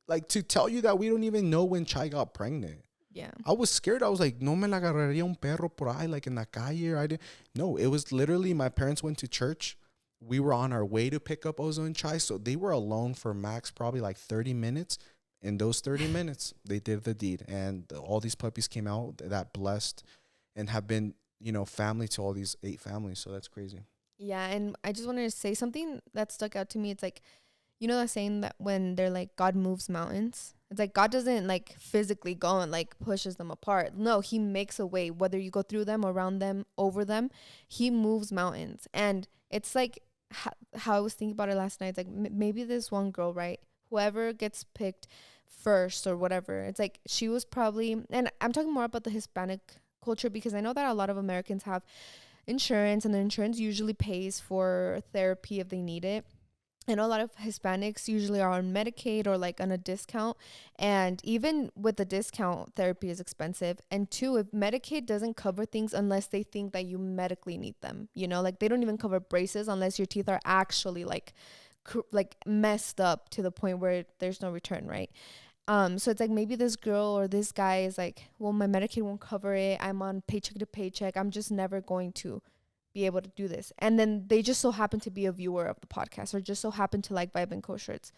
like to tell you that we don't even know when Chai got pregnant. Yeah. I was scared. I was like, no me la agarraría un perro por ahí, like in la calle. I didn't. No, it was literally my parents went to church. We were on our way to pick up Ozo and Chai, so they were alone for max probably like 30 minutes. In those 30 minutes, they did the deed, and all these puppies came out that blessed and have been, family to all these 8 families. So that's crazy. Yeah, and I just wanted to say something that stuck out to me. It's like, you know that saying that when they're like God moves mountains? It's like God doesn't like physically go and like pushes them apart. No, he makes a way, whether you go through them, around them, over them. He moves mountains. And it's like how I was thinking about it last night. It's like maybe this one girl, right? Whoever gets picked first or whatever. It's like she was probably, and I'm talking more about the Hispanic culture because I know that a lot of Americans have insurance, and the insurance usually pays for therapy if they need it. I know a lot of Hispanics usually are on Medicaid or like on a discount. And even with the discount, therapy is expensive. And two, if Medicaid doesn't cover things unless they think that you medically need them, like they don't even cover braces unless your teeth are actually like messed up to the point where there's no return, right? So it's like maybe this girl or this guy is like, well, my Medicaid won't cover it. I'm on paycheck to paycheck. I'm just never going to be able to do this. And then they just so happen to be a viewer of the podcast or just so happen to like Vibe and Co shirts.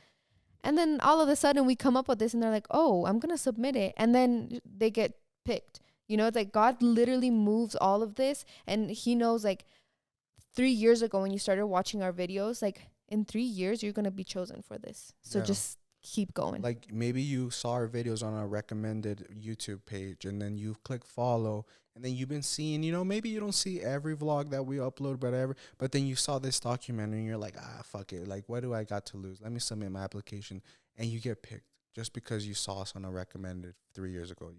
And then all of a sudden we come up with this and they're like, oh, I'm going to submit it. And then they get picked. It's like God literally moves all of this. And he knows like 3 years ago when you started watching our videos, like in 3 years, you're going to be chosen for this. So just keep going. Like maybe you saw our videos on a recommended YouTube page and then you click follow and then you've been seeing, maybe you don't see every vlog that we upload, but then you saw this documentary and you're like, fuck it. Like, what do I got to lose? Let me submit my application. And you get picked just because you saw us on a recommended 3 years ago,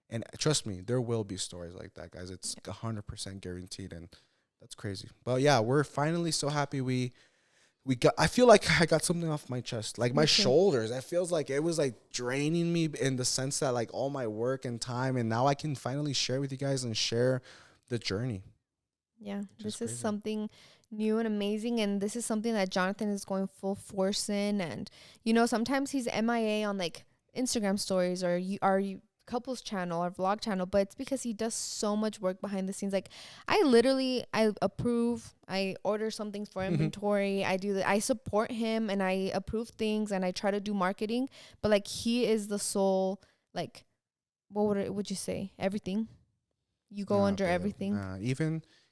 And trust me, there will be stories like that, guys. It's 100% guaranteed. And that's crazy. But yeah, we're finally so happy we got, I feel like I got something off my chest, like my shoulders. It feels like it was like draining me in the sense that like all my work and time, and now I can finally share with you guys and share the journey. Yeah, this is something new and amazing, and this is something that Jonathan is going full force in. And sometimes he's MIA on like Instagram stories or our couples channel or vlog channel, but it's because he does so much work behind the scenes. Like I approve, I order something for inventory, I support him and I approve things and I try to do marketing, but like he is the sole, like, what would you say, everything? You go under everything.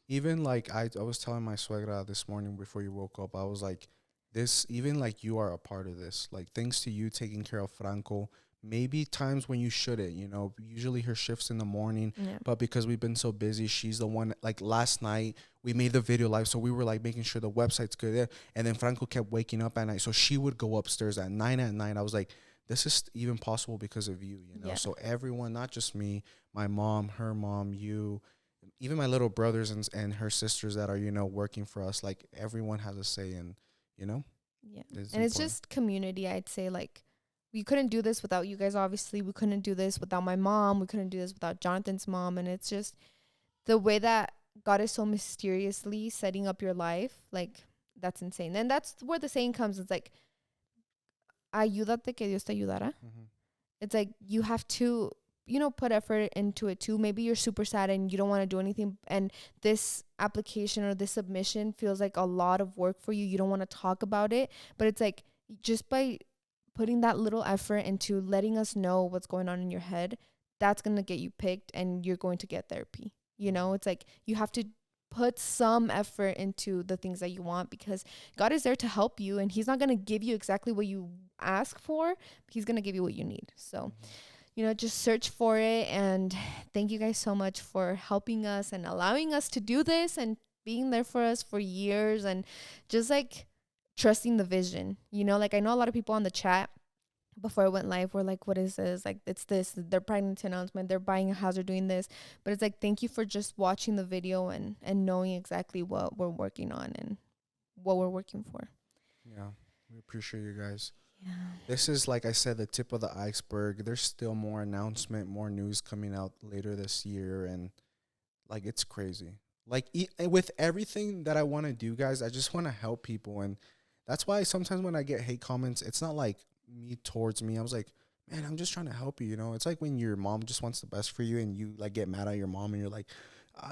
Even like I was telling my suegra this morning before you woke up, I was like, this, even like you are a part of this, like thanks to you taking care of Franco. Maybe times when you shouldn't, usually her shift's in the morning, but because we've been so busy, she's the one. Like last night, we made the video live, so we were like making sure the website's good. And then Franco kept waking up at night, so she would go upstairs at 9 at night. I was like, this is even possible because of you, So everyone, not just me, my mom, her mom, you, even my little brothers and her sisters that are, working for us, like everyone has a say in, Yeah, and it's just community. I'd say like, we couldn't do this without you guys, obviously. We couldn't do this without my mom. We couldn't do this without Jonathan's mom. And it's just the way that God is so mysteriously setting up your life. Like, that's insane. And that's where the saying comes. It's like, ayúdate que Dios te ayudará. It's like you have to, put effort into it too. Maybe you're super sad and you don't want to do anything. And this application or this submission feels like a lot of work for you. You don't want to talk about it. But it's like just by putting that little effort into letting us know what's going on in your head, that's going to get you picked and you're going to get therapy. It's like you have to put some effort into the things that you want because God is there to help you and he's not going to give you exactly what you ask for. He's going to give you what you need. So, just search for it. And thank you guys so much for helping us and allowing us to do this and being there for us for years and just like trusting the vision. Like I know a lot of people on the chat before I went live were like, what is this? Like, it's this, they're pregnancy announcement, they're buying a house, they're doing this. But it's like, thank you for just watching the video and knowing exactly what we're working on and what we're working for. Yeah, we appreciate you guys. This is, like I said, the tip of the iceberg. There's still more announcement, more news coming out later this year, and like it's crazy. Like with everything that I want to do, guys, I just want to help people, and that's why sometimes when I get hate comments, it's not like me towards me. I was like, man, I'm just trying to help you. You know, it's like when your mom just wants the best for you, and you like get mad at your mom, and you're like,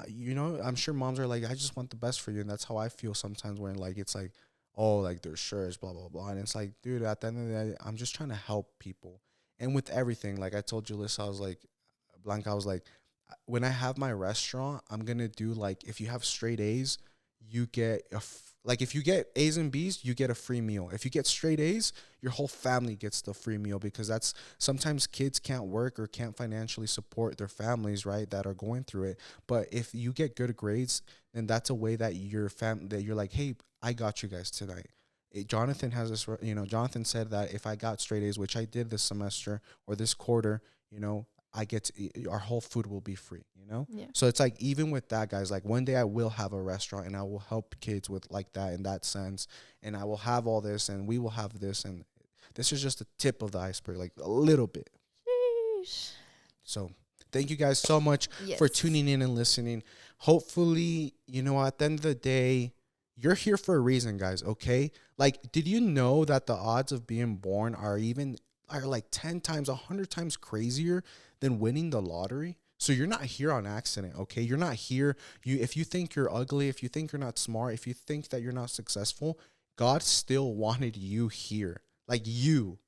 you know, I'm sure moms are like, I just want the best for you, and that's how I feel sometimes when like it's like, oh, like they're sure as blah blah blah, and it's like, dude, at the end of the day, I'm just trying to help people, and with everything, like I told Julissa, I was like, Blanca, I was like, when I have my restaurant, I'm gonna do like if you have straight A's, you get like if you get A's and B's, you get a free meal. If you get straight A's, your whole family gets the free meal because that's sometimes kids can't work or can't financially support their families, right? That are going through it. But if you get good grades, then that's a way that your that you're like, hey, I got you guys tonight. Jonathan has this, you know, Jonathan said that if I got straight A's, which I did this semester or this quarter, you know, I get to eat, our whole food will be free, you know? Yeah. So it's like, even with that, guys, like one day I will have a restaurant and I will help kids with like that in that sense. And I will have all this and we will have this. And this is just the tip of the iceberg, like a little bit. Sheesh. So thank you guys so much Yes. for tuning in and listening. Hopefully, you know, at the end of the day, you're here for a reason, guys, okay? Like, did you know that the odds of being born are like 10 times, 100 times crazier than winning the lottery? So you're not here on accident, okay? You're not here. If you think you're ugly, if you think you're not smart, if you think that you're not successful, God still wanted you here. Like you.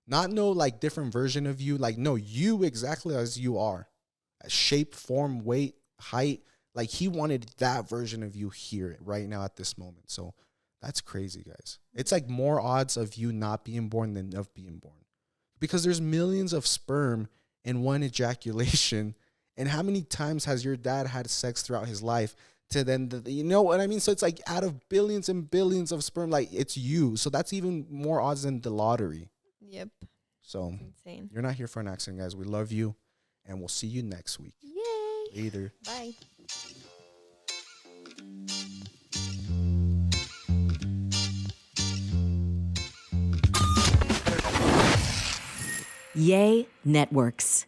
Not no like different version of you. Like, no, you exactly as you are. Shape, form, weight, height. Like he wanted that version of you here right now at this moment. So that's crazy, guys. It's like more odds of you not being born than of being born. Because there's millions of sperm in one ejaculation. And how many times has your dad had sex throughout his life to then, you know what I mean? So it's like out of billions and billions of sperm, like it's you. So that's even more odds than the lottery. Yep. So It's insane. you're not here for an accident, guys. We love you. And we'll see you next week. Yay. Later. Bye. Yay Networks.